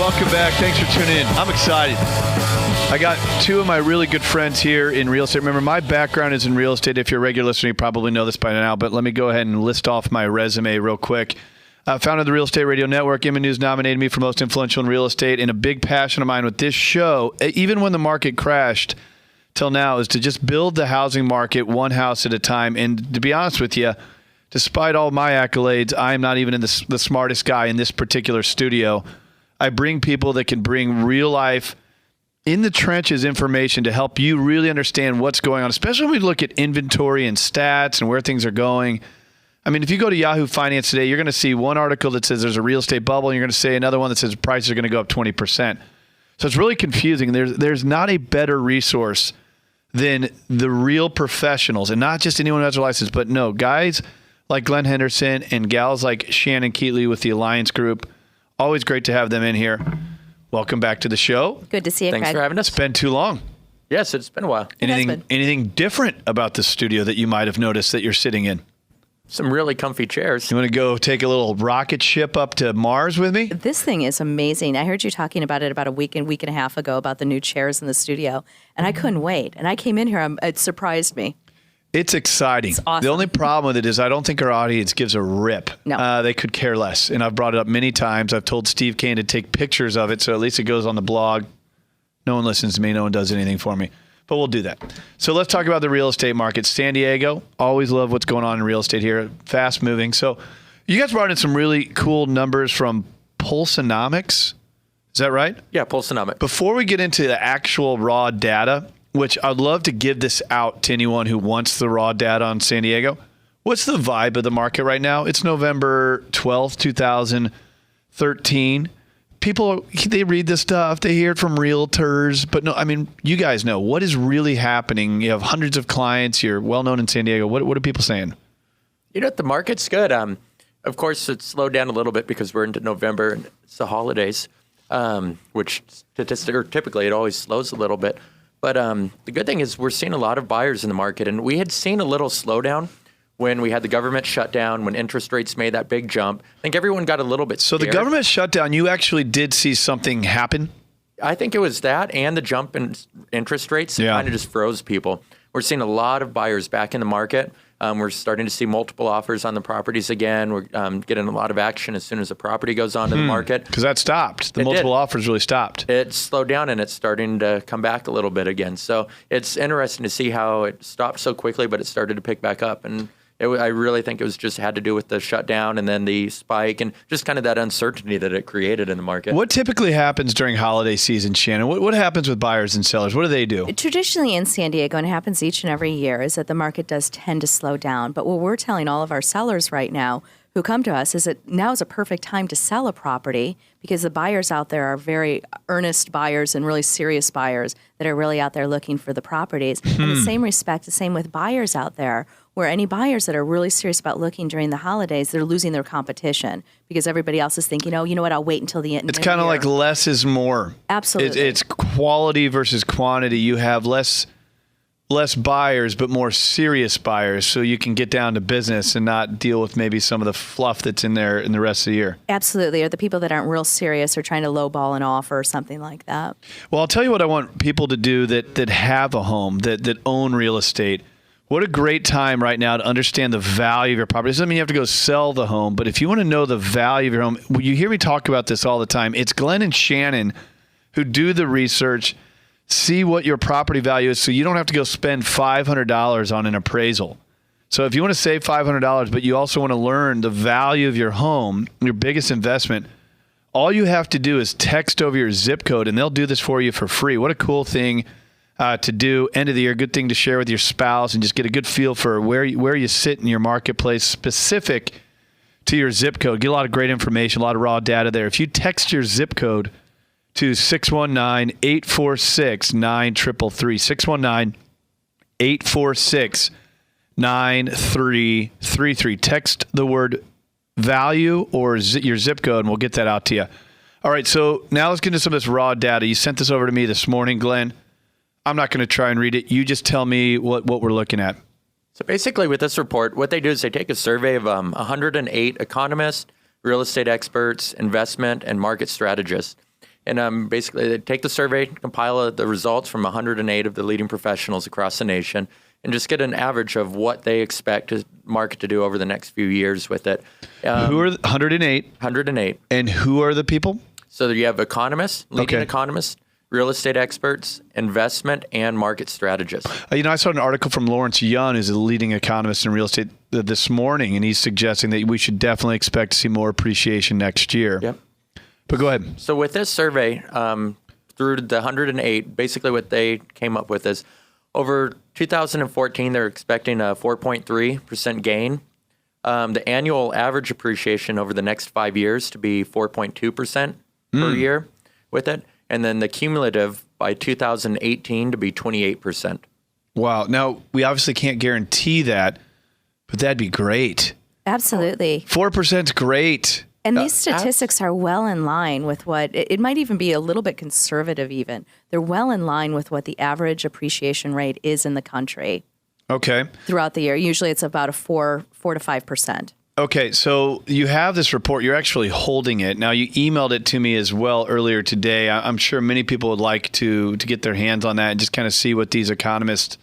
welcome back. Thanks for tuning in. I'm excited. I got two of my really good friends here in real estate. Remember, my background is in real estate. If you're a regular listener, you probably know this by now, but let me go ahead and list off my resume real quick. Founded the Real Estate Radio Network. Image News nominated me for most influential in real estate, and a big passion of mine with this show, even when the market crashed till now, is to just build the housing market one house at a time. And to be honest with you, despite all my accolades, I am not even the smartest guy in this particular studio. I bring people that can bring real life, in the trenches information to help you really understand what's going on, especially when we look at inventory and stats and where things are going. I mean, if you go to Yahoo Finance today, you're going to see one article that says there's a real estate bubble, and you're going to see another one that says prices are going to go up 20%. So it's really confusing. There's not a better resource than the real professionals, and not just anyone who has a license, but no, guys like Glenn Henderson and gals like Shannon Keatley with the Alliance Group. Always great to have them in here. Welcome back to the show. Good to see you, Thanks Craig. for having us. It's been too long. Yes, it's been a while. Anything different about the studio that you might have noticed that you're sitting in? Some really comfy chairs. You want to go take a little rocket ship up to Mars with me? This thing is amazing. I heard you talking about it about a week and a half ago about the new chairs in the studio, and I couldn't wait. And I came in here, it surprised me. It's exciting. It's awesome. The only problem with it is I don't think our audience gives a rip. No. They could care less. And I've brought it up many times. I've told Steve Kane to take pictures of it, so at least it goes on the blog. No one listens to me. No one does anything for me. But we'll do that. So let's talk about the real estate market. San Diego, always love what's going on in real estate here. Fast moving. So you guys brought in some really cool numbers from Pulseonomics. Is that right? Yeah, Pulseonomics. Before we get into the actual raw data, which I'd love to give this out to anyone who wants the raw data on San Diego, what's the vibe of the market right now? It's November 12th, 2013. People, they read this stuff, they hear it from realtors, but no, I mean, you guys know what is really happening. You have hundreds of clients, you're well known in San Diego. What are people saying? You know, the market's good. Of course, it's slowed down a little bit because we're into November and it's the holidays, which typically it always slows a little bit. But the good thing is we're seeing a lot of buyers in the market, and we had seen a little slowdown when we had the government shutdown, when interest rates made that big jump. I think everyone got a little bit scared. So the government shutdown, you actually did see something happen? I think it was that and the jump in interest rates kind of just froze people. We're seeing a lot of buyers back in the market. We're starting to see multiple offers on the properties again. We're getting a lot of action as soon as the property goes onto the market. Because that stopped. The multiple offers really stopped. It slowed down, and it's starting to come back a little bit again. So it's interesting to see how it stopped so quickly, but it started to pick back up. And I really think it was just had to do with the shutdown and then the spike and just kind of that uncertainty that it created in the market. What typically happens during holiday season, Shannon? What happens with buyers and sellers? What do they do? Traditionally in San Diego, and it happens each and every year, is that the market does tend to slow down. But what we're telling all of our sellers right now who come to us is that now is a perfect time to sell a property because the buyers out there are very earnest buyers and really serious buyers that are really out there looking for the properties. In the same respect, the same with buyers out there, where any buyers that are really serious about looking during the holidays, they're losing their competition because everybody else is thinking, oh, you know what, I'll wait until the end. It's kind of like less is more. Absolutely. It's quality versus quantity. You have less buyers, but more serious buyers, so you can get down to business and not deal with maybe some of the fluff that's in there in the rest of the year. Absolutely. Or the people that aren't real serious or trying to lowball an offer or something like that. Well, I'll tell you what I want people to do that have a home, that own real estate. What a great time right now to understand the value of your property. It doesn't mean you have to go sell the home, but if you want to know the value of your home, you hear me talk about this all the time. It's Glenn and Shannon who do the research, see what your property value is so you don't have to go spend $500 on an appraisal. So if you want to save $500, but you also want to learn the value of your home, your biggest investment, all you have to do is text over your zip code, and they'll do this for you for free. What a cool thing to do. End of the year, good thing to share with your spouse and just get a good feel for where you sit in your marketplace specific to your zip code. Get a lot of great information, a lot of raw data there. If you text your zip code to 619-846-9333, 619-846-9333. Text the word value or your zip code, and we'll get that out to you. All right, so now let's get into some of this raw data. You sent this over to me this morning, Glenn. I'm not going to try and read it. You just tell me what we're looking at. So basically with this report, what they do is they take a survey of 108 economists, real estate experts, investment, and market strategists. And basically, they take the survey, compile the results from 108 of the leading professionals across the nation, and just get an average of what they expect the market to do over the next few years with it. Who are 108? 108. And who are the people? So you have economists, leading economists, real estate experts, investment, and market strategists. I saw an article from Lawrence Yun, who's a leading economist in real estate, this morning, and he's suggesting that we should definitely expect to see more appreciation next year. Yep. But go ahead. So with this survey, through the 108, basically what they came up with is over 2014, they're expecting a 4.3% gain. The annual average appreciation over the next 5 years to be 4.2% per year with it. And then the cumulative by 2018 to be 28%. Wow. Now, we obviously can't guarantee that, but that'd be great. Absolutely. 4% is great. And these statistics are well in line with what, it might even be a little bit conservative even. They're well in line with what the average appreciation rate is in the country. Okay. Throughout the year. Usually it's about a 4 to 5%. Okay, so you have this report. You're actually holding it. Now, you emailed it to me as well earlier today. I'm sure many people would like to get their hands on that and just kind of see what these economists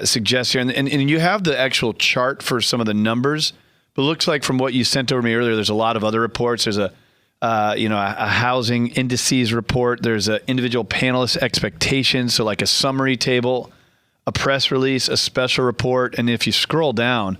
suggest here. And you have the actual chart for some of the numbers, but it looks like from what you sent over me earlier, there's a lot of other reports. There's a housing indices report. There's an individual panelist expectations, so like a summary table, a press release, a special report, and if you scroll down,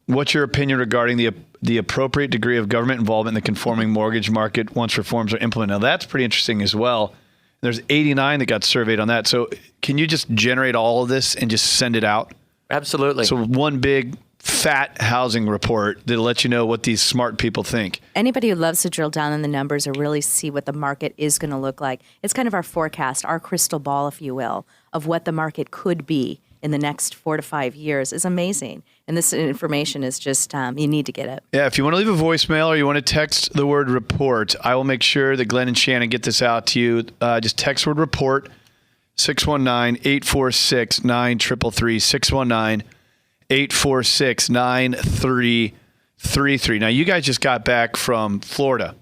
what's your opinion regarding the appropriate degree of government involvement in the conforming mortgage market once reforms are implemented? Now, that's pretty interesting as well. There's 89 that got surveyed on that. So can you just generate all of this and just send it out? Absolutely. So one big fat housing report that'll let you know what these smart people think. Anybody who loves to drill down in the numbers or really see what the market is going to look like, it's kind of our forecast, our crystal ball, if you will, of what the market could be in the next 4 to 5 years is amazing. And this information is just, you need to get it. Yeah, if you want to leave a voicemail or you want to text the word report, I will make sure that Glenn and Shannon get this out to you. Just text word report, 619-846-9333, 619-846-9333. Now, you guys just got back from Florida.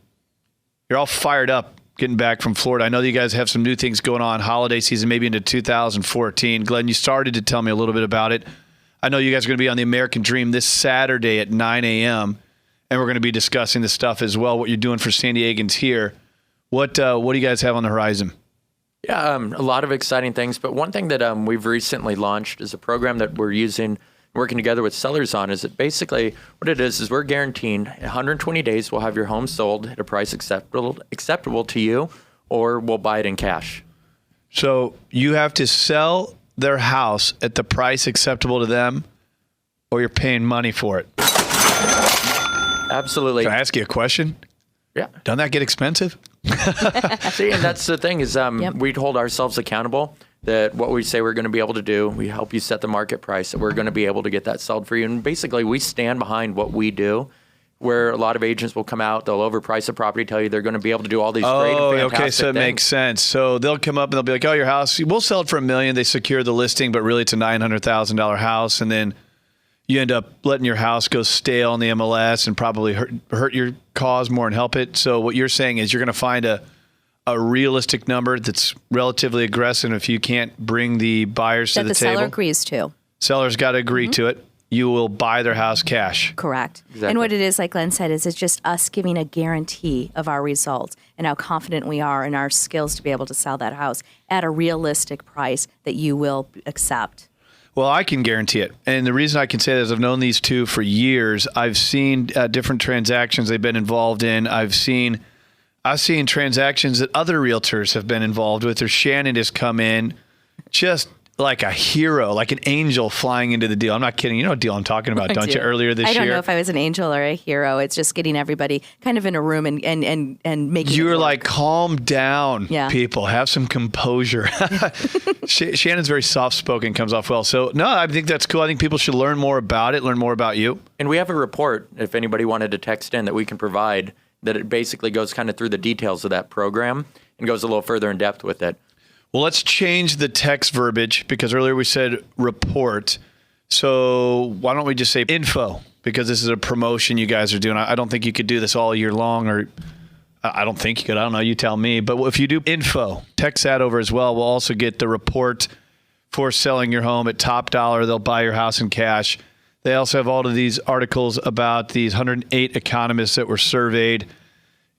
You're all fired up getting back from Florida. I know that you guys have some new things going on, holiday season, maybe into 2014. Glenn, you started to tell me a little bit about it. I know you guys are going to be on the American Dream this Saturday at 9 a.m., and we're going to be discussing this stuff as well, what you're doing for San Diegans here. What do you guys have on the horizon? Yeah, a lot of exciting things. But one thing that we've recently launched is a program that we're using, working together with sellers on, is that basically what it is we're guaranteeing 120 days we'll have your home sold at a price acceptable to you, or we'll buy it in cash. So you have to sell their house at the price acceptable to them, or you're paying money for it. Absolutely. Can I ask you a question? Yeah. Doesn't that get expensive? See, and that's the thing is we hold ourselves accountable that what we say we're going to be able to do, we help you set the market price, that we're going to be able to get that sold for you. And basically, we stand behind what we do, where a lot of agents will come out, they'll overprice a property, tell you they're going to be able to do all these great and fantastic okay, so it things. makes sense. So they'll come up and they'll be like, oh, your house, we'll sell it for $1 million. They secure the listing, but really it's a $900,000 house. And then you end up letting your house go stale on the MLS and probably hurt your cause more and help it. So what you're saying is you're going to find a realistic number that's relatively aggressive if you can't bring the buyers to the table. That the seller agrees to. Seller's got to agree to it. You will buy their house cash. Correct. Exactly. And what it is, like Glenn said, is it's just us giving a guarantee of our results and how confident we are in our skills to be able to sell that house at a realistic price that you will accept. Well, I can guarantee it. And the reason I can say that is I've known these two for years. I've seen different transactions they've been involved in. I've seen transactions that other realtors have been involved with. Or Shannon has come in just like a hero, like an angel flying into the deal. I'm not kidding. You know what deal I'm talking about, don't you? Earlier this year. I don't know if I was an angel or a hero. It's just getting everybody kind of in a room and making You it were work. like, calm down, people. Have some composure. Shannon's very soft-spoken, comes off well. So, no, I think that's cool. I think people should learn more about it, learn more about you. And we have a report, if anybody wanted to text in, that we can provide, that it basically goes kind of through the details of that program and goes a little further in depth with it. Well, let's change the text verbiage because earlier we said report. So why don't we just say info, because this is a promotion you guys are doing. I don't think you could do this all year long, or I don't think you could. I don't know. You tell me. But if you do info, text that over as well. We'll also get the report for selling your home at top dollar. They'll buy your house in cash. They also have all of these articles about these 108 economists that were surveyed.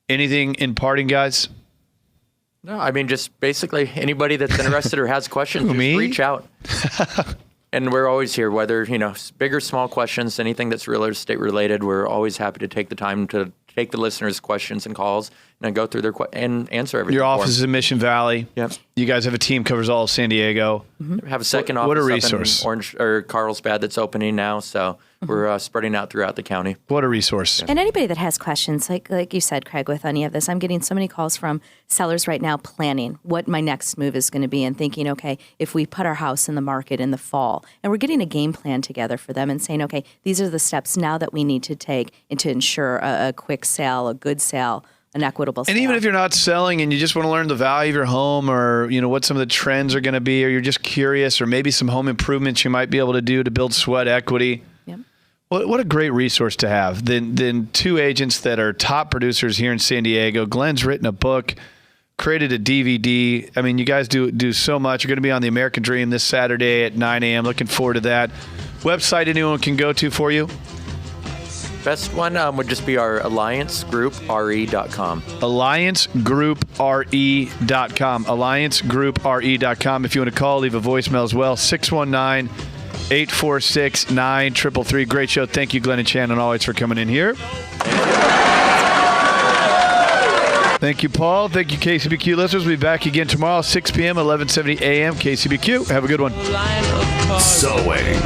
Anything in parting, guys? No, I mean, just basically anybody that's interested or has questions, just reach out. And we're always here, whether, big or small questions, anything that's real estate related, we're always happy to take the time to take the listeners' questions and calls and go through their and answer everything. Your office is in Mission Valley. Yep. You guys have a team covers all of San Diego. Mm-hmm. We have a second office what a resource. up in Orange or Carlsbad that's opening now, so we're spreading out throughout the county. What a resource. And anybody that has questions, like you said, Craig, with any of this, I'm getting so many calls from sellers right now planning what my next move is going to be and thinking, okay, if we put our house in the market in the fall, and we're getting a game plan together for them and saying, okay, these are the steps now that we need to take and to ensure a quick sale, a good sale, an equitable sale. And even if you're not selling and you just want to learn the value of your home or, what some of the trends are going to be, or you're just curious, or maybe some home improvements you might be able to do to build sweat equity. Yep. What a great resource to have. Then two agents that are top producers here in San Diego. Glenn's written a book, created a DVD. I mean, you guys do so much. You're going to be on The American Dream this Saturday at 9 a.m. Looking forward to that. Website anyone can go to for you? Best one would just be our alliancegroupre.com. Alliancegroupre.com. Alliancegroupre.com. If you want to call, leave a voicemail as well. 619-846-9333. Great show. Thank you, Glen and Shannon, always for coming in here. Thank you, Paul. Thank you, KCBQ listeners. We'll be back again tomorrow, 6 p.m., 1170 a.m. KCBQ. Have a good one. Sewing.